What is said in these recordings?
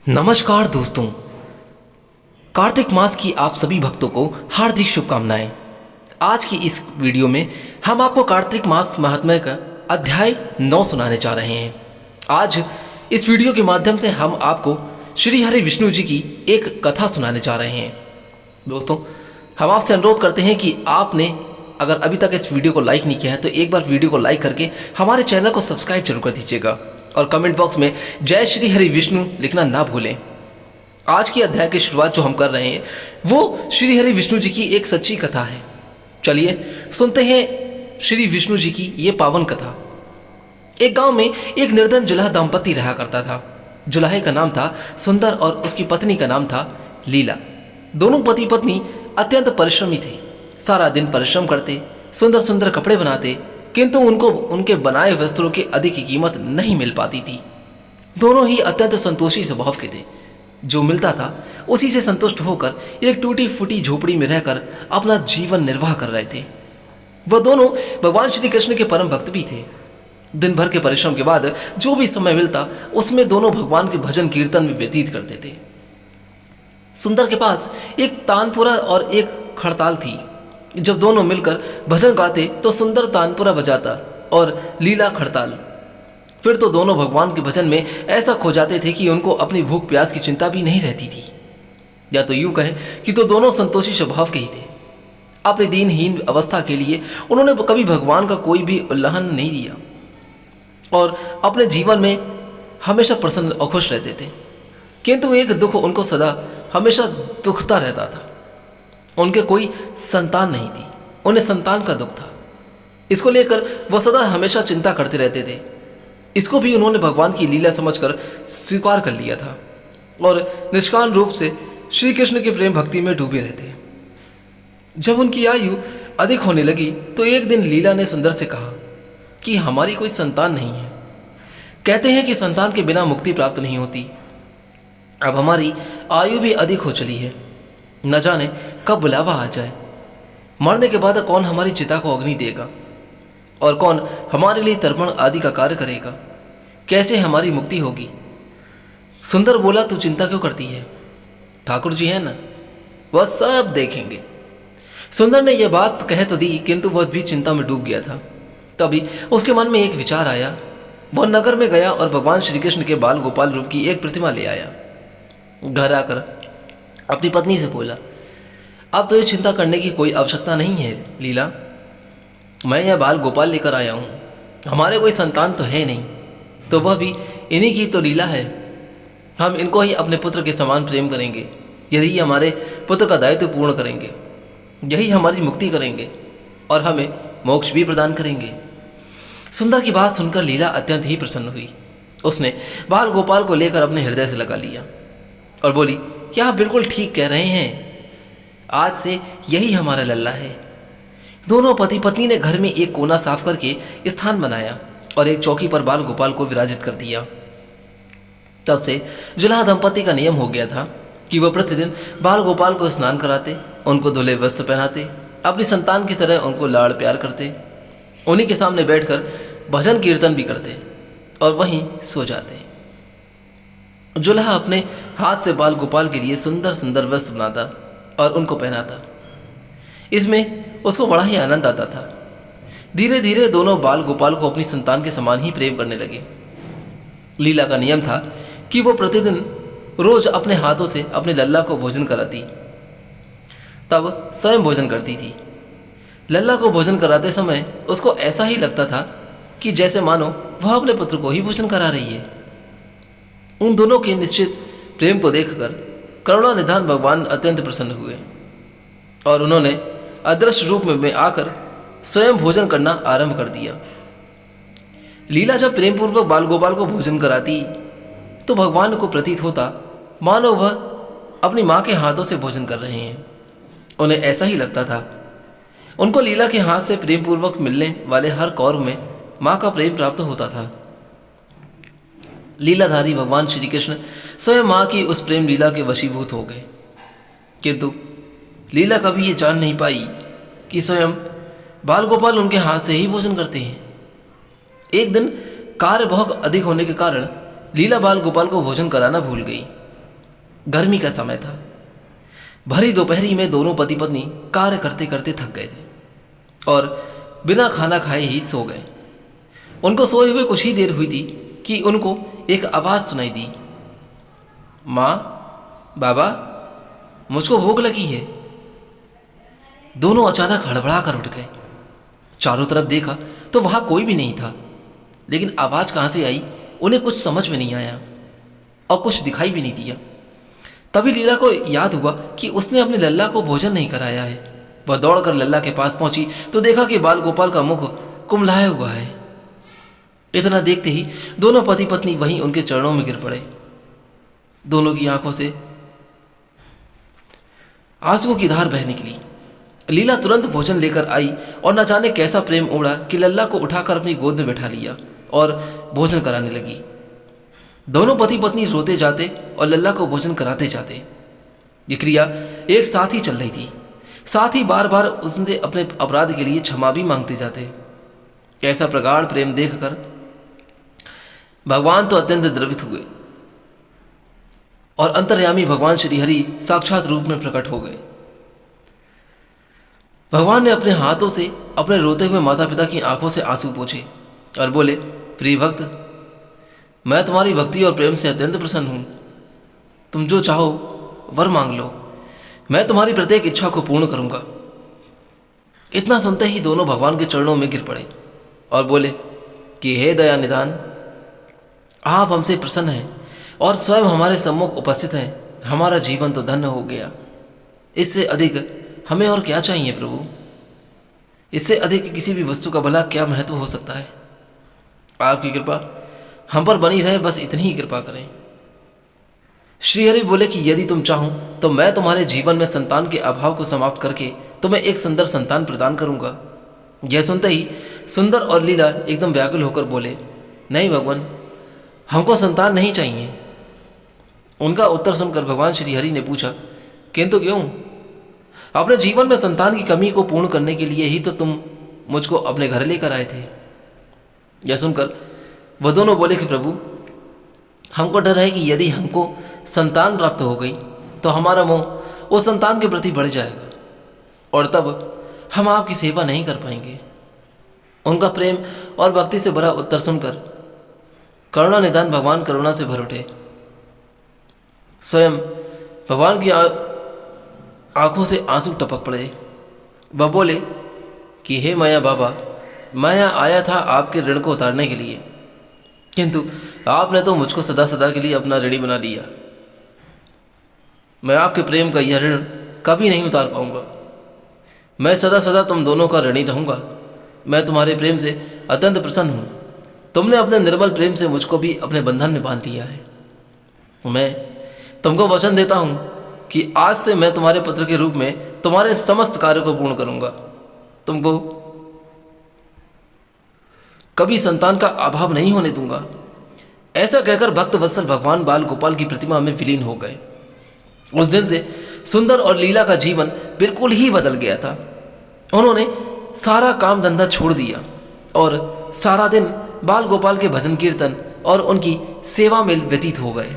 नमस्कार दोस्तों, कार्तिक मास की आप सभी भक्तों को हार्दिक शुभकामनाएं। आज की इस वीडियो में हम आपको कार्तिक मास महात्म्य का अध्याय 9 सुनाने जा रहे हैं। आज इस वीडियो के माध्यम से हम आपको श्री हरि विष्णु जी की एक कथा सुनाने जा रहे हैं। दोस्तों, हम आपसे अनुरोध करते हैं कि आपने अगर अभी तक इस वीडियो को लाइक नहीं किया है तो एक बार वीडियो को लाइक करके हमारे चैनल को सब्सक्राइब जरूर कर दीजिएगा और कमेंट बॉक्स में जय श्री हरि विष्णु लिखना ना भूलें। आज की अध्याय की शुरुआत जो हम कर रहे हैं वो श्री हरि विष्णु जी की एक सच्ची कथा है। चलिए सुनते हैं श्री विष्णु जी की ये पावन कथा। एक गांव में एक निर्धन जुलाहा दंपति रहा करता था। जुलाहे का नाम था सुंदर और उसकी पत्नी का नाम था लीला। दोनों पति पत्नी अत्यंत परिश्रमी थे। सारा दिन परिश्रम करते, सुंदर सुंदर कपड़े बनाते, किंतु उनको उनके बनाए वस्त्रों की अधिक कीमत नहीं मिल पाती थी। दोनों ही अत्यंत संतोषी स्वभाव के थे। जो मिलता था उसी से संतुष्ट होकर एक टूटी फूटी झोपड़ी में रहकर अपना जीवन निर्वाह कर रहे थे। वह दोनों भगवान श्री कृष्ण के परम भक्त भी थे। दिन भर के परिश्रम के बाद जो भी समय मिलता उसमें दोनों भगवान के भजन कीर्तन में व्यतीत करते थे। सुंदर के पास एक तानपुरा और एक खड़ताल थी। जब दोनों मिलकर भजन गाते तो सुंदर तानपुरा बजाता और लीला खड़ताल। फिर तो दोनों भगवान के भजन में ऐसा खो जाते थे कि उनको अपनी भूख प्यास की चिंता भी नहीं रहती थी। या तो यूं कहें कि तो दोनों संतोषी स्वभाव के ही थे। अपनी दीनहीन अवस्था के लिए उन्होंने कभी भगवान का कोई भी उल्लंघन नहीं दिया और अपने जीवन में हमेशा प्रसन्न और खुश रहते थे। किंतु एक दुख उनको सदा हमेशा दुखता रहता था। उनके कोई संतान नहीं थी, उन्हें संतान का दुख था। इसको लेकर वह सदा हमेशा चिंता करते रहते थे। इसको भी उन्होंने भगवान की लीला समझकर स्वीकार कर लिया था और निष्काम रूप से श्री कृष्ण के प्रेम भक्ति में डूबे रहते। जब उनकी आयु अधिक होने लगी तो एक दिन लीला ने सुंदर से कहा कि हमारी कोई संतान नहीं है। कहते हैं कि संतान के बिना मुक्ति प्राप्त नहीं होती। अब हमारी आयु भी अधिक हो चली है, न जाने कब बुलावा आ जाए। मरने के बाद कौन हमारी चिता को अग्नि देगा और कौन हमारे लिए तर्पण आदि का कार्य करेगा? कैसे हमारी मुक्ति होगी? सुंदर बोला, तू चिंता क्यों करती है? ठाकुर जी है ना, वह सब देखेंगे। सुंदर ने यह बात कह तो दी, किंतु वह भी चिंता में डूब गया था। तभी उसके मन में एक विचार आया। वह नगर में गया और भगवान श्री कृष्ण के बाल गोपाल रूप की एक प्रतिमा ले आया। घर आकर अपनी पत्नी से बोला, अब तो ये चिंता करने की कोई आवश्यकता नहीं है लीला। मैं यह बाल गोपाल लेकर आया हूँ। हमारे कोई संतान तो है नहीं, तो वह भी इन्हीं की तो लीला है। हम इनको ही अपने पुत्र के समान प्रेम करेंगे। यही हमारे पुत्र का दायित्व पूर्ण करेंगे, यही हमारी मुक्ति करेंगे और हमें मोक्ष भी प्रदान करेंगे। सुंदर की बात सुनकर लीला अत्यंत ही प्रसन्न हुई। उसने बाल गोपाल को लेकर अपने हृदय से लगा लिया और बोली, क्या आप बिल्कुल ठीक कह रहे हैं। आज से यही हमारा लल्ला है। दोनों पति पत्नी ने घर में एक कोना साफ करके स्थान बनाया और एक चौकी पर बाल गोपाल को विराजित कर दिया। तब से जुलाहा दंपति का नियम हो गया था कि वह प्रतिदिन बाल गोपाल को स्नान कराते, उनको धुले वस्त्र पहनाते, अपनी संतान की तरह उनको लाड़ प्यार करते, उन्हीं के सामने बैठकर भजन कीर्तन भी करते और वहीं सो जाते। जुलाहा अपने हाथ से बाल गोपाल के लिए सुंदर सुंदर वस्त्र बनाता और उनको पहनाता। इसमें उसको बड़ा ही आनंद आता था। धीरे धीरे दोनों बाल गोपाल को अपनी संतान के समान ही प्रेम करने लगे। लीला का नियम था कि वो प्रतिदिन रोज अपने हाथों से अपने लल्ला को भोजन कराती, तब स्वयं भोजन करती थी। लल्ला को भोजन कराते समय उसको ऐसा ही लगता था कि जैसे मानो वह अपने पुत्र को ही भोजन करा रही है। उन दोनों के निश्चित प्रेम को देखकर करुणा निधान भगवान अत्यंत प्रसन्न हुए और उन्होंने अदृश्य रूप में आकर स्वयं भोजन करना आरंभ कर दिया। लीला जब प्रेम पूर्वक बाल गोपाल को भोजन कराती तो भगवान को प्रतीत होता मानो वह अपनी माँ के हाथों से भोजन कर रहे हैं। उन्हें ऐसा ही लगता था। उनको लीला के हाथ से प्रेम पूर्वक मिलने वाले हर कौर में माँ का प्रेम प्राप्त होता था। लीलाधारी भगवान श्री कृष्ण स्वयं माँ की उस प्रेम लीला के वशीभूत हो गए। किंतु लीला कभी ये जान नहीं पाई कि स्वयं बाल गोपाल उनके हाथ से ही भोजन करते हैं। एक दिन कार्य बहुत अधिक होने के कारण लीला बाल गोपाल को भोजन कराना भूल गई गर्मी का समय था। भरी दोपहरी में दोनों पति पत्नी कार्य करते करते थक गए थे और बिना खाना खाए ही सो गए। उनको सोए हुए कुछ ही देर हुई थी कि उनको एक आवाज़ सुनाई दी, माँ, बाबा, मुझको भूख लगी है। दोनों अचानक हड़बड़ा कर उठ गए। चारों तरफ देखा तो वहाँ कोई भी नहीं था, लेकिन आवाज़ कहाँ से आई उन्हें कुछ समझ में नहीं आया और कुछ दिखाई भी नहीं दिया। तभी लीला को याद हुआ कि उसने अपने लल्ला को भोजन नहीं कराया है। वह दौड़कर लल्ला के पास पहुंची तो देखा कि बाल गोपाल का मुख कुम्हलाया हुआ है। इतना देखते ही दोनों पति पत्नी वहीं उनके चरणों में गिर पड़े। दोनों की आंखों से आंसुओं की धार बह निकली। लीला तुरंत भोजन लेकर आई और न जाने कैसा प्रेम उड़ा कि लल्ला को उठाकर अपनी गोद में बैठा लिया और भोजन कराने लगी। दोनों पति पत्नी रोते जाते और लल्ला को भोजन कराते जाते। ये क्रिया एक साथ ही चल रही थी। साथ ही बार बार उससे अपने अपराध के लिए क्षमा भी मांगते जाते। ऐसा प्रगाढ़ प्रेम देखकर भगवान तो अत्यंत द्रवित हुए और अंतर्यामी भगवान श्रीहरि साक्षात रूप में प्रकट हो गए। भगवान ने अपने हाथों से अपने रोते हुए माता पिता की आंखों से आंसू पोंछे और बोले, प्रिय भक्त, मैं तुम्हारी भक्ति और प्रेम से अत्यंत प्रसन्न हूँ। तुम जो चाहो वर मांग लो, मैं तुम्हारी प्रत्येक इच्छा को पूर्ण करूँगा। इतना सुनते ही दोनों भगवान के चरणों में गिर पड़े और बोले कि हे दया निधान, आप हमसे प्रसन्न हैं और स्वयं हमारे सम्मुख उपस्थित हैं। हमारा जीवन तो धन्य हो गया। इससे अधिक हमें और क्या चाहिए प्रभु? इससे अधिक किसी भी वस्तु का भला क्या महत्व हो सकता है? आपकी कृपा हम पर बनी रहे, बस इतनी ही कृपा करें। श्रीहरि बोले कि यदि तुम चाहो तो मैं तुम्हारे जीवन में संतान के अभाव को समाप्त करके तुम्हें एक सुंदर संतान प्रदान करूंगा। यह सुनते ही सुंदर और लीला एकदम व्याकुल होकर बोले, नहीं भगवान, हमको संतान नहीं चाहिए। उनका उत्तर सुनकर भगवान श्रीहरि ने पूछा, किंतु क्यों? अपने जीवन में संतान की कमी को पूर्ण करने के लिए ही तो तुम मुझको अपने घर लेकर आए थे। यह सुनकर वह दोनों बोले कि प्रभु, हमको डर है कि यदि हमको संतान प्राप्त हो गई तो हमारा मोह उस संतान के प्रति बढ़ जाएगा और तब हम आपकी सेवा नहीं कर पाएंगे। उनका प्रेम और भक्ति से भरा उत्तर सुनकर करुणा निधान भगवान करुणा से भर उठे। स्वयं भगवान की आंखों से आंसू टपक पड़े। वह बोले कि हे माया बाबा, मैं यहाँ आया था आपके ऋण को उतारने के लिए, किंतु आपने तो मुझको सदा सदा के लिए अपना ऋणी बना लिया। मैं आपके प्रेम का यह ऋण कभी नहीं उतार पाऊंगा। मैं सदा सदा तुम दोनों का ऋणी रहूंगा। मैं तुम्हारे प्रेम से अत्यंत प्रसन्न हूँ। तुमने अपने निर्मल प्रेम से मुझको भी अपने बंधन में बांध दिया है। मैं तुमको वचन देता हूँ कि आज से मैं तुम्हारे पुत्र के रूप में तुम्हारे समस्त कार्य को पूर्ण करूंगा। तुमको कभी संतान का अभाव नहीं होने दूंगा। ऐसा कहकर भक्त वत्सल भगवान बाल गोपाल की प्रतिमा में विलीन हो गए। उस दिन से सुंदर और लीला का जीवन बिल्कुल ही बदल गया था। उन्होंने सारा काम धंधा छोड़ दिया और सारा दिन बाल गोपाल के भजन कीर्तन और उनकी सेवा में व्यतीत हो गए।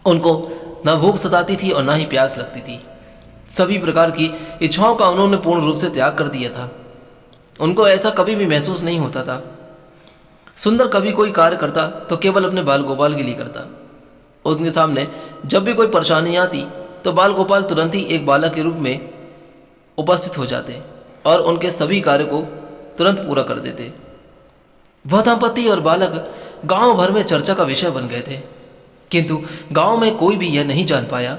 उनको न भूख सताती थी और न ही प्यास लगती थी। सभी प्रकार की इच्छाओं का उन्होंने पूर्ण रूप से त्याग कर दिया था। उनको ऐसा कभी भी महसूस नहीं होता था। सुंदर कभी कोई कार्य करता तो केवल अपने बाल गोपाल के लिए करता। उसके सामने जब भी कोई परेशानी आती तो बाल गोपाल तुरंत ही एक बालक के रूप में उपस्थित हो जाते और उनके सभी कार्य को तुरंत पूरा कर देते। वह दंपति और बालक गांव भर में चर्चा का विषय बन गए थे, किंतु गांव में कोई भी यह नहीं जान पाया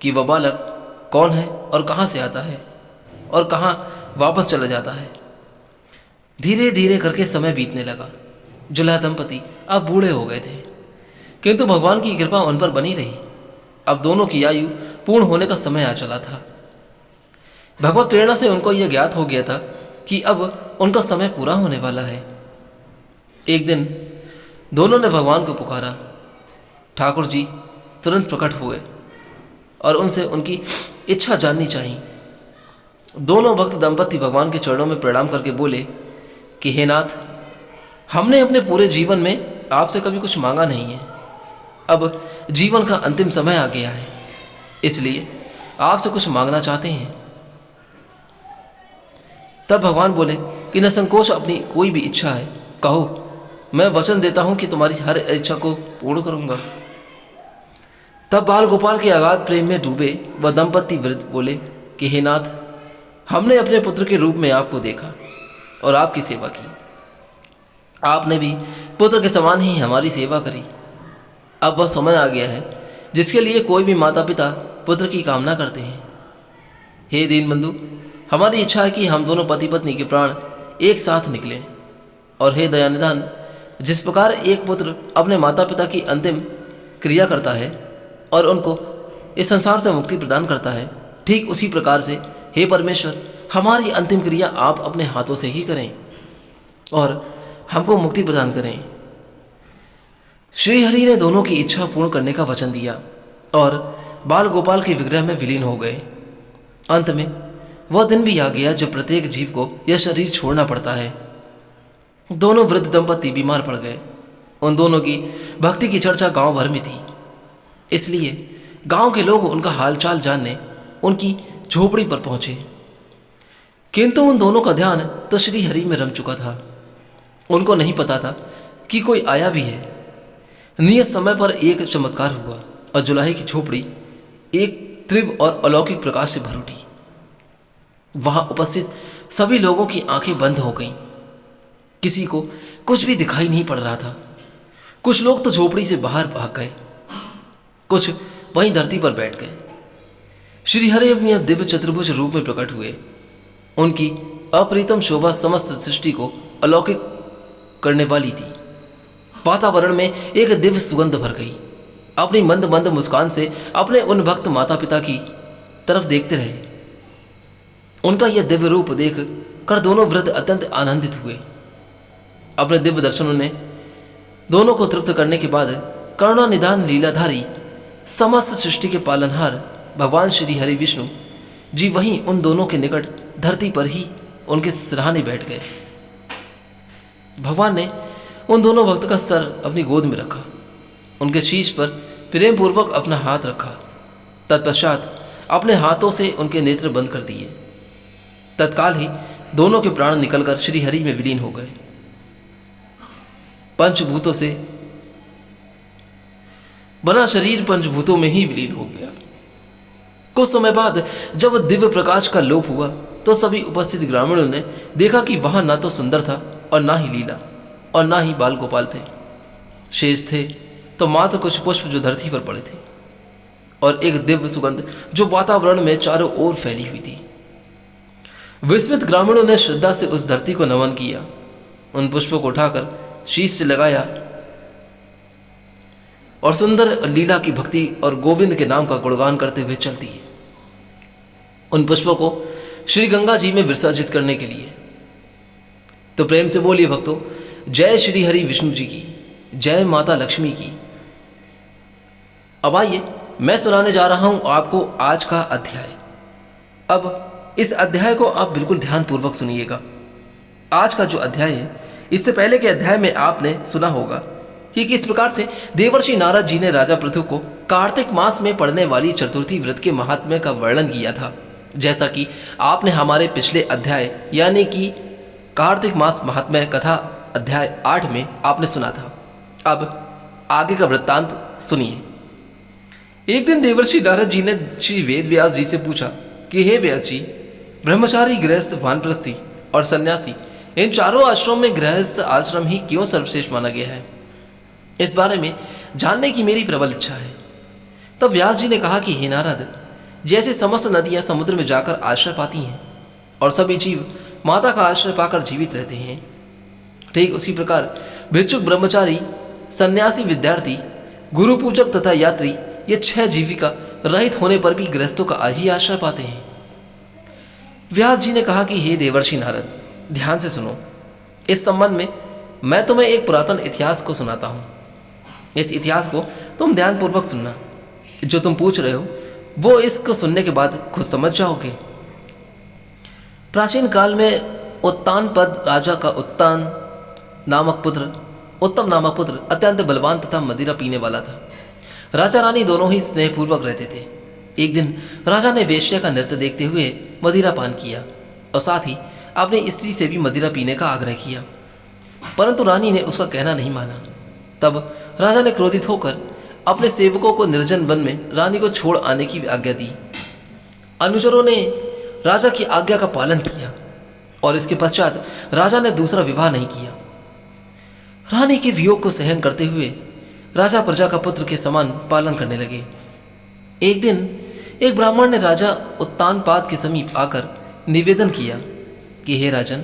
कि वह बालक कौन है और कहाँ से आता है और कहाँ वापस चला जाता है। धीरे धीरे करके समय बीतने लगा। जुल्हा दंपति अब बूढ़े हो गए थे, किंतु भगवान की कृपा उन पर बनी रही। अब दोनों की आयु पूर्ण होने का समय आ चला था। भगवत प्रेरणा से उनको यह ज्ञात हो गया था कि अब उनका समय पूरा होने वाला है। एक दिन दोनों ने भगवान को पुकारा। ठाकुर जी तुरंत प्रकट हुए और उनसे उनकी इच्छा जाननी चाहिए। दोनों भक्त दंपति भगवान के चरणों में प्रणाम करके बोले कि हे नाथ, हमने अपने पूरे जीवन में आपसे कभी कुछ मांगा नहीं है। अब जीवन का अंतिम समय आ गया है, इसलिए आपसे कुछ मांगना चाहते हैं। तब भगवान बोले कि न संकोच, अपनी कोई भी इच्छा है कहो, मैं वचन देता हूं कि तुम्हारी हर इच्छा को पूर्ण करूंगा। तब बाल गोपाल के अगाध प्रेम में डूबे वह दंपति वृद्ध बोले कि हे नाथ, हमने अपने पुत्र के रूप में आपको देखा और आपकी सेवा की। आपने भी पुत्र के समान ही हमारी सेवा करी। अब वह समय आ गया है जिसके लिए कोई भी माता पिता पुत्र की कामना करते हैं। हे दीनबंधु, हमारी इच्छा है कि हम दोनों पति पत्नी के प्राण एक साथ निकलें। और हे दयानिधान, जिस प्रकार एक पुत्र अपने माता पिता की अंतिम क्रिया करता है और उनको इस संसार से मुक्ति प्रदान करता है, ठीक उसी प्रकार से हे परमेश्वर, हमारी अंतिम क्रिया आप अपने हाथों से ही करें और हमको मुक्ति प्रदान करें। श्री हरि ने दोनों की इच्छा पूर्ण करने का वचन दिया और बाल गोपाल के विग्रह में विलीन हो गए। अंत में वह दिन भी आ गया जब प्रत्येक जीव को यह शरीर छोड़ना पड़ता है। दोनों वृद्ध दंपति बीमार पड़ गए। उन दोनों की भक्ति की चर्चा गांव भर में थी, इसलिए गांव के लोग उनका हालचाल जानने उनकी झोपड़ी पर पहुंचे। किंतु उन दोनों का ध्यान तो श्री हरि में रम चुका था। उनको नहीं पता था कि कोई आया भी है। नियत समय पर एक चमत्कार हुआ और जुलाही की झोपड़ी एक तीव्र और अलौकिक प्रकाश से भर उठी। वहां उपस्थित सभी लोगों की आंखें बंद हो गईं। किसी को कुछ भी दिखाई नहीं पड़ रहा था। कुछ लोग तो झोपड़ी से बाहर भाग गए, कुछ वहीं धरती पर बैठ गए। श्री हरि अपने दिव्य चतुर्भुज रूप में प्रकट हुए। उनकी अप्रीतम शोभा समस्त सृष्टि को अलौकिक करने वाली थी। वातावरण में एक दिव्य सुगंध भर गई। अपनी मंद मंद मुस्कान से अपने उन भक्त माता पिता की तरफ देखते रहे। उनका यह दिव्य रूप देख कर दोनों वृद्ध अत्यंत आनंदित हुए। अपने दिव्य दर्शनों ने दोनों को तृप्त करने के बाद करुणा निधान लीलाधारी समस्त सृष्टि के पालनहार भगवान श्री हरि विष्णु जी वहीं उन दोनों के निकट धरती पर ही उनके सिरहाने बैठ गए। भगवान ने उन दोनों भक्त का सर अपनी गोद में रखा, उनके शीश पर प्रेम पूर्वक अपना हाथ रखा। तत्पश्चात अपने हाथों से उनके नेत्र बंद कर दिए। तत्काल ही दोनों के प्राण निकलकर श्री हरि में विलीन हो गए। पंचभूतों से बना शरीर पंचभूतों में ही विलीन हो गया। कुछ समय बाद जब दिव्य प्रकाश का लोप हुआ तो सभी उपस्थित ग्रामीणों ने देखा कि वहां ना तो सुंदर था और ना ही लीला और ना ही बाल गोपाल थे। शेष थे तो मात्र कुछ पुष्प जो धरती पर पड़े थे और एक दिव्य सुगंध जो वातावरण में चारों ओर फैली हुई थी। विस्मित ग्रामीणों ने श्रद्धा से उस धरती को नमन किया। उन पुष्पों को उठाकर शीश से लगाया और सुंदर लीला की भक्ति और गोविंद के नाम का गुणगान करते हुए चलती है। उन पुष्पों को श्री गंगा जी में विसर्जित करने के लिए। तो प्रेम से बोलिए भक्तों, जय श्री हरि विष्णु जी की, जय माता लक्ष्मी की। अब आइए मैं सुनाने जा रहा हूं आपको आज का अध्याय। अब इस अध्याय को आप बिल्कुल ध्यानपूर्वक सुनिएगा। आज का जो अध्याय है, इससे पहले के अध्याय में आपने सुना होगा कि किस प्रकार से देवर्षि नारद जी ने राजा पृथु को कार्तिक मास में पड़ने वाली चतुर्थी व्रत के महात्म्य का वर्णन किया था। जैसा कि आपने हमारे पिछले अध्याय यानी कि कार्तिक मास महात्म्य कथा अध्याय 8 में आपने सुना था। अब आगे का वृत्तांत सुनिए। एक दिन देवर्षि नारद जी ने श्री वेद व्यास जी से पूछा कि हे व्यास जी, ब्रह्मचारी, गृहस्थ, वानप्रस्थी और सन्यासी, इन चारों आश्रमों में गृहस्थ आश्रम ही क्यों सर्वश्रेष्ठ माना गया है? इस बारे में जानने की मेरी प्रबल इच्छा है। तब व्यास जी ने कहा कि हे नारद, जैसे समस्त नदियां समुद्र में जाकर आश्रय पाती हैं और सभी जीव माता का आश्रय पाकर जीवित रहते हैं, ठीक उसी प्रकार भिक्षुक, ब्रह्मचारी, सन्यासी, विद्यार्थी, गुरु पूजक तथा यात्री, ये 6 जीविका रहित होने पर भी गृहस्थों का ही आश्रय पाते हैं। व्यास जी ने कहा कि हे देवर्षि नारद, ध्यान से सुनो। इस संबंध में मैं तुम्हें एक पुरातन इतिहास को सुनाता हूँ। इस इतिहास को तुम ध्यानपूर्वक सुनना। जो तुम पूछ रहे हो वो इसको सुनने के बाद खुद समझ जाओगे। प्राचीन काल में उत्तान पद राजा का उत्तम नामक पुत्र अत्यंत बलवान तथा मदिरा पीने वाला था। राजा रानी दोनों ही स्नेहपूर्वक रहते थे। एक दिन राजा ने वेश्या का नृत्य देखते हुए मदिरा पान किया और साथ ही अपनी स्त्री से भी मदिरा पीने का आग्रह किया, परंतु रानी ने उसका कहना नहीं माना। तब राजा ने क्रोधित होकर अपने सेवकों को निर्जन वन में रानी को छोड़ आने की आज्ञा दी। अनुचरों ने राजा की आज्ञा का पालन किया और इसके पश्चात राजा ने दूसरा विवाह नहीं किया। रानी के वियोग को सहन करते हुए राजा प्रजा का पुत्र के समान पालन करने लगे। एक दिन एक ब्राह्मण ने राजा उत्तानपाद के समीप आकर निवेदन किया कि हे राजन,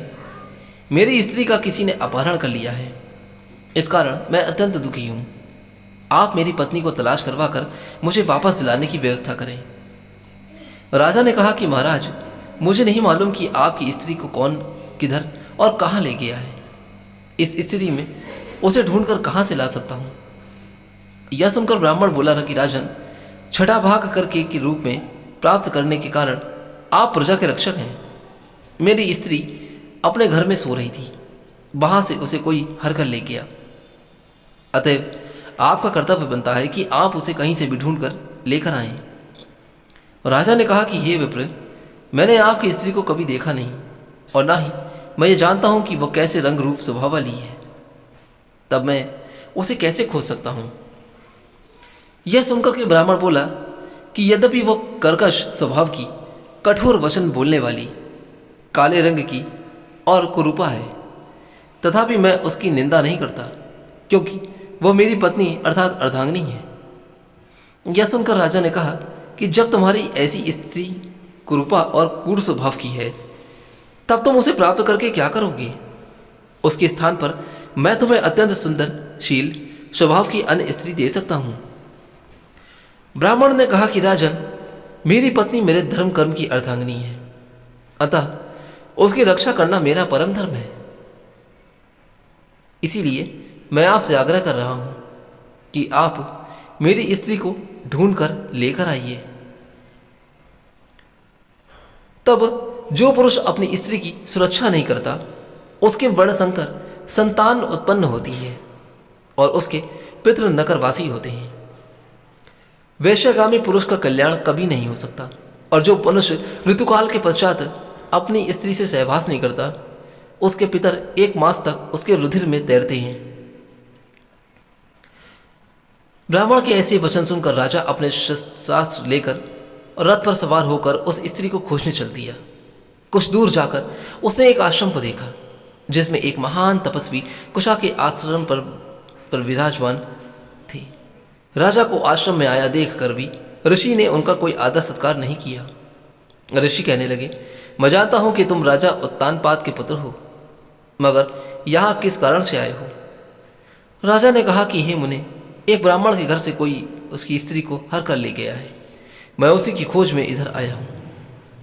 मेरी स्त्री का किसी ने अपहरण कर लिया है। इस कारण मैं अत्यंत दुखी हूँ। आप मेरी पत्नी को तलाश करवाकर मुझे वापस दिलाने की व्यवस्था करें। राजा ने कहा कि महाराज, मुझे नहीं मालूम कि आपकी स्त्री को कौन, किधर और कहाँ ले गया है। इस स्थिति में उसे ढूंढकर कहाँ से ला सकता हूँ। यह सुनकर ब्राह्मण बोला कि राजन, छठा भाग करके के रूप में प्राप्त करने के कारण आप प्रजा के रक्षक हैं। मेरी स्त्री अपने घर में सो रही थी, वहाँ से उसे कोई हर कर ले गया। अतएव आपका कर्तव्य बनता है कि आप उसे कहीं से भी ढूंढ कर लेकर आएं। राजा ने कहा कि हे विप्र, मैंने आपकी स्त्री को कभी देखा नहीं और ना ही मैं ये जानता हूँ कि वह कैसे रंग रूप स्वभाव वाली है। तब मैं उसे कैसे खोज सकता हूँ। यह सुनकर के ब्राह्मण बोला कि यद्यपि वह कर्कश स्वभाव की, कठोर वचन बोलने वाली, काले रंग की और कुरूपा है, तथापि मैं उसकी निंदा नहीं करता, क्योंकि वह मेरी पत्नी अर्थात अर्धांगिनी है। यह सुनकर राजा ने कहा कि जब तुम्हारी ऐसी स्त्री कुरूपा और क्रूर स्वभाव की है, तब तुम उसे प्राप्त करके क्या करोगे। उसके स्थान पर मैं तुम्हें अत्यंत सुंदर, शील स्वभाव की अन्य स्त्री दे सकता हूँ। ब्राह्मण ने कहा कि राजन, मेरी पत्नी मेरे धर्म कर्म की अर्धांगिनी है, अतः उसकी रक्षा करना मेरा परम धर्म है। इसीलिए मैं आपसे आग्रह कर रहा हूं कि आप मेरी स्त्री को ढूंढकर लेकर आइए। तब जो पुरुष अपनी स्त्री की सुरक्षा नहीं करता, उसके वर्णशंकर संतान उत्पन्न होती है और उसके पितृ नरकवासी होते हैं। वैश्यगामी पुरुष का कल्याण कभी नहीं हो सकता, और जो मनुष्य ऋतुकाल के पश्चात अपनी स्त्री से सहवास नहीं करता, उसके पितर 1 मास तक उसके रुधिर में तैरते हैं। ब्राह्मण के ऐसे वचन सुनकर राजा अपने शस्त्र लेकर रथ पर सवार होकर उस स्त्री को खोजने चल दिया। कुछ दूर जाकर उसने एक आश्रम को देखा, जिसमें एक महान तपस्वी कुशा के आश्रम पर विराजमान थे। राजा को आश्रम में आया देखकर भी ऋषि ने उनका कोई आदर सत्कार नहीं किया। ऋषि कहने लगे, मैं जानता हूं कि तुम राजा उत्तानपाद के पुत्र हो, मगर यहाँ किस कारण से आए हो। राजा ने कहा कि हे मुने, एक ब्राह्मण के घर से कोई उसकी स्त्री को हर कर ले गया है। मैं उसी की खोज में इधर आया हूँ,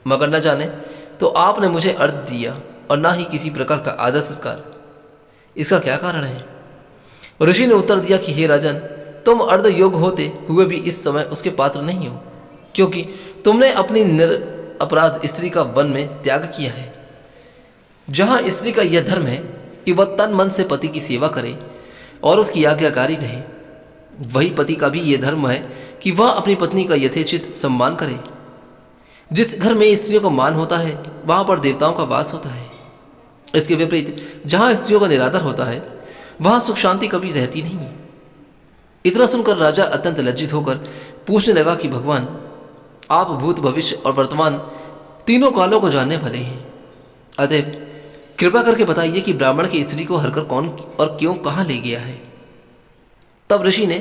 मगर न जाने तो आपने मुझे अर्घ दिया और ना ही किसी प्रकार का आदर सत्कार। इसका क्या कारण है। ऋषि ने उत्तर दिया कि हे राजन, तुम अर्ध योग्य होते हुए भी इस समय उसके पात्र नहीं हो, क्योंकि तुमने अपनी अपराध स्त्री का वन में त्याग किया है। जहाँ स्त्री का यह धर्म है कि वह तन मन से पति की सेवा करे और उसकी आज्ञाकारी रहे, वही पति का भी यह धर्म है कि वह अपनी पत्नी का यथेचित सम्मान करे। जिस घर में स्त्रियों का मान होता है, वहाँ पर देवताओं का वास होता है। इसके विपरीत जहाँ स्त्रियों का निरादर होता है, वहाँ सुख शांति कभी रहती नहीं। इतना सुनकर राजा अत्यंत लज्जित होकर पूछने लगा कि भगवान, आप भूत, भविष्य और वर्तमान तीनों कालों को जानने वाले हैं, अतएव कृपा करके बताइए कि ब्राह्मण की स्त्री को हरकर कौन और क्यों कहाँ ले गया है। तब ऋषि ने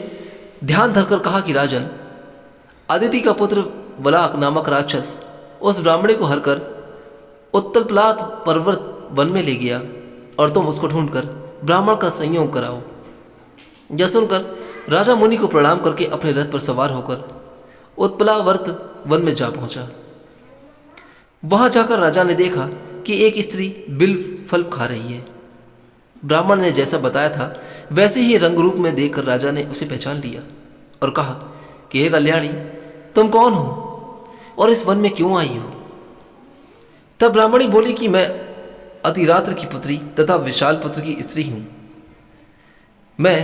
ध्यान धरकर कहा कि राजन, अदिति का पुत्र वलाक नामक राक्षस उस ब्राह्मणी को हरकर उत्तलपलात पर्वत वन में ले गया और तुम उसको ढूंढकर ब्राह्मण का संयोग कराओ। यह सुनकर राजा मुनि को प्रणाम करके अपने रथ पर सवार होकर उत्पलावर्त वन में जा पहुंचा। वहां जाकर राजा ने देखा कि एक स्त्री बिल फल खा रही है। ब्राह्मण ने जैसा बताया था वैसे ही रंग रूप में देखकर राजा ने उसे पहचान लिया और कहा कि हे कल्याणी, तुम कौन हो और इस वन में क्यों आई हो। तब ब्राह्मणी बोली कि मैं अतिरात्र की पुत्री तथा विशाल पुत्र की स्त्री हूँ। मैं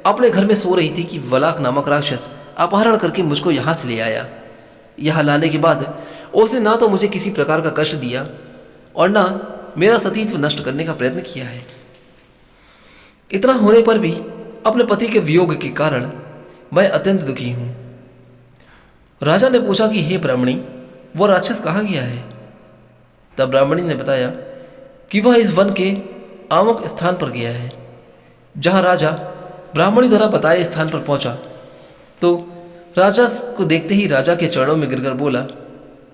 अपने घर में सो रही थी कि वलाक नामक राक्षस अपहरण करके मुझको यहाँ से ले आया। यहाँ लाने के बाद उसने ना तो मुझे किसी प्रकार का कष्ट दिया और ना मेरा सतीत्व नष्ट करने का प्रयत्न किया है। इतना होने पर भी अपने पति के वियोग के कारण मैं अत्यंत दुखी हूँ। राजा ने पूछा कि हे ब्राह्मणी, वो राक्षस कहाँ गया है? तब ब्राह्मणी ने बताया कि वह इस वन के आमुक स्थान पर गया है। जहाँ राजा ब्राह्मणी द्वारा बताए स्थान पर पहुंचा तो राजा को देखते ही राजा के चरणों में गिरकर बोला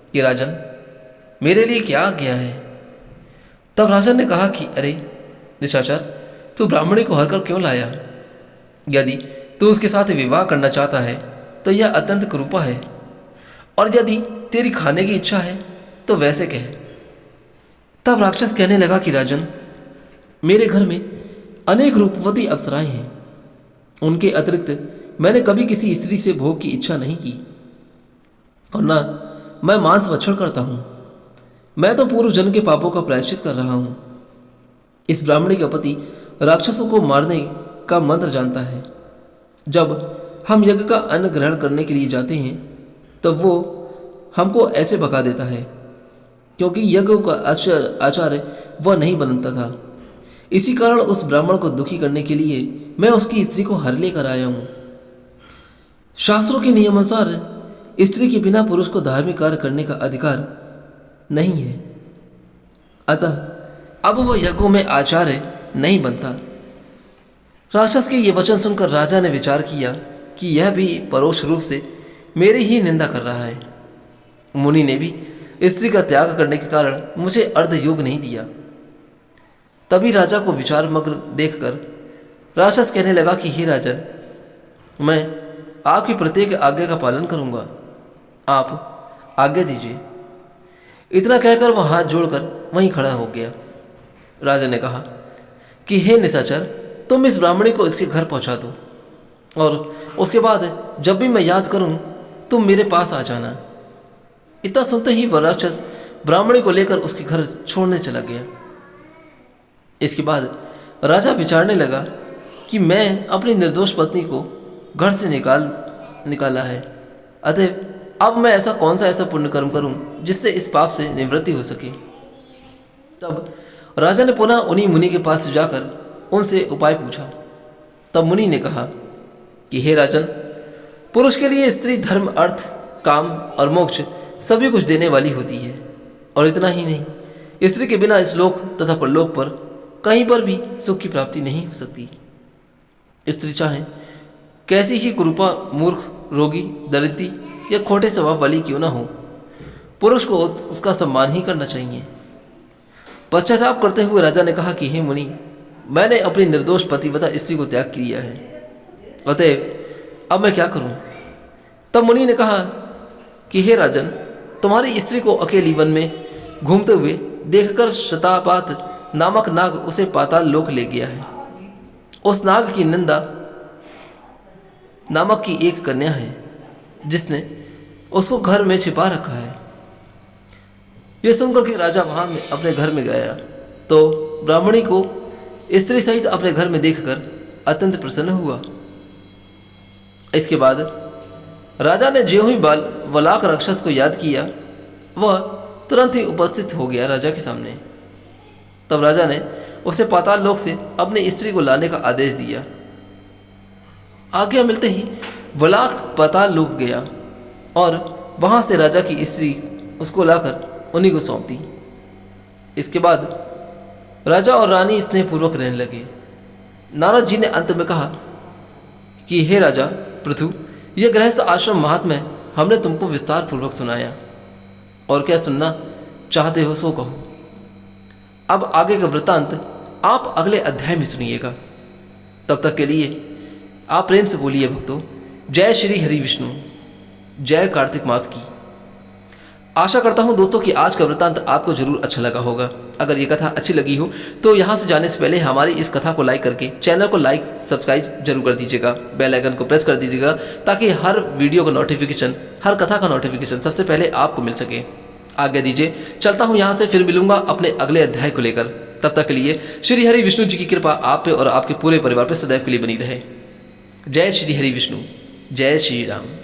कि राजन, मेरे लिए क्या आ गया है? तब राजा ने कहा कि अरे निशाचर, तू ब्राह्मणी को हरकर क्यों लाया? यदि तू उसके साथ विवाह करना चाहता है तो यह अत्यंत कुरूपा है, और यदि तेरी खाने की इच्छा है तो वैसे कह। तब राक्षस कहने लगा कि राजन, मेरे घर में अनेक रूपवती अप्सराएं हैं। उनके अतिरिक्त मैंने कभी किसी स्त्री से भोग की इच्छा नहीं की, और ना मैं मांस भक्षण करता हूँ। मैं तो पूर्व जन्म के पापों का प्रायश्चित कर रहा हूँ। इस ब्राह्मणी का पति राक्षसों को मारने का मंत्र जानता है। जब हम यज्ञ का अन्न ग्रहण करने के लिए जाते हैं तब वो हमको ऐसे भगा देता है, क्योंकि यज्ञ का आचार्य वह नहीं बनता था। इसी कारण उस ब्राह्मण को दुखी करने के लिए मैं उसकी स्त्री को हर लेकर आया हूँ। शास्त्रों के नियमानुसार स्त्री के बिना पुरुष को धार्मिक कार्य करने का अधिकार नहीं है, अतः अब वह यज्ञों में आचार्य नहीं बनता। राक्षस के ये वचन सुनकर राजा ने विचार किया कि यह भी परोक्ष रूप से मेरी ही निंदा कर रहा है। मुनि ने भी स्त्री का त्याग करने के कारण मुझे अर्धयोग नहीं दिया। तभी राजा को विचारमग्न देखकर राक्षस कहने लगा कि हे राजन, मैं आपकी प्रत्येक आज्ञा का पालन करूंगा, आप आज्ञा दीजिए। इतना कहकर वह हाथ जोड़कर वहीं खड़ा हो गया। राजा ने कहा कि हे निशाचर, तुम इस ब्राह्मणी को इसके घर पहुंचा दो, और उसके बाद जब भी मैं याद करूं तुम मेरे पास आ जाना। इतना सुनते ही वह राक्षस ब्राह्मणी को लेकर उसके घर छोड़ने चला गया। इसके बाद राजा विचारने लगा कि मैं अपनी निर्दोष पत्नी को घर से निकाला है, अतः अब मैं ऐसा पुण्य कर्म करूं जिससे इस पाप से निवृत्ति हो सके। तब राजा ने पुनः उन्हीं मुनि के पास जाकर उनसे उपाय पूछा। तब मुनि ने कहा कि हे राजन, पुरुष के लिए स्त्री धर्म, अर्थ, काम और मोक्ष सभी कुछ देने वाली होती है, और इतना ही नहीं, स्त्री के बिना इस लोक तथा परलोक पर कहीं पर भी सुख की प्राप्ति नहीं हो सकती। स्त्री चाहे कैसी ही कुरूपा, मूर्ख, रोगी, दरिद्री या खोटे स्वभाव वाली क्यों ना हो, पुरुष को उसका सम्मान ही करना चाहिए। पश्चाताप करते हुए राजा ने कहा कि हे मुनि, मैंने अपनी निर्दोष पतिव्रता स्त्री को त्याग किया है, अतएव अब मैं क्या करूं? तब मुनि ने कहा कि हे राजन, तुम्हारी स्त्री को अकेली वन में घूमते हुए देखकर शतापात नामक नाग उसे पाताल लोक ले गया है। उस नाग की नंदा नामक की एक कन्या है, जिसने उसको घर में छिपा रखा है। यह सुनकर के राजा वहां अपने घर में गया तो ब्राह्मणी को स्त्री सहित अपने घर में देखकर अत्यंत प्रसन्न हुआ। इसके बाद राजा ने ज्यों ही वलाक राक्षस को याद किया, वह तुरंत ही उपस्थित हो गया राजा के सामने। तब राजा ने उसे पाताल लोक से अपनी स्त्री को लाने का आदेश दिया। आज्ञा मिलते ही वलाक पाताल लोक गया और वहां से राजा की स्त्री उसको लाकर उन्हीं को सौंप दी। इसके बाद राजा और रानी स्नेहपूर्वक रहने लगे। नारद जी ने अंत में कहा कि हे राजा पृथु, यह गृहस्थ आश्रम महात्म्य हमने तुमको विस्तार पूर्वक सुनाया, और क्या सुनना चाहते हो सो कहो। अब आगे का वृत्तांत आप अगले अध्याय में सुनिएगा। तब तक के लिए आप प्रेम से बोलिए भक्तों, जय श्री हरि विष्णु, जय कार्तिक मास की। आशा करता हूं दोस्तों कि आज का वृत्तांत आपको जरूर अच्छा लगा होगा। अगर ये कथा अच्छी लगी हो तो यहाँ से जाने से पहले हमारी इस कथा को लाइक करके चैनल को लाइक सब्सक्राइब जरूर कर दीजिएगा, बेल आइकन को प्रेस कर दीजिएगा, ताकि हर वीडियो का नोटिफिकेशन, हर कथा का नोटिफिकेशन सबसे पहले आपको मिल सके। आज्ञा दीजिए, चलता हूँ यहाँ से, फिर मिलूंगा अपने अगले अध्याय को लेकर। तब तक के लिए श्री हरि विष्णु जी की कृपा आप पे और आपके पूरे परिवार पे सदैव के लिए बनी रहे। जय श्री हरि विष्णु, जय श्री राम।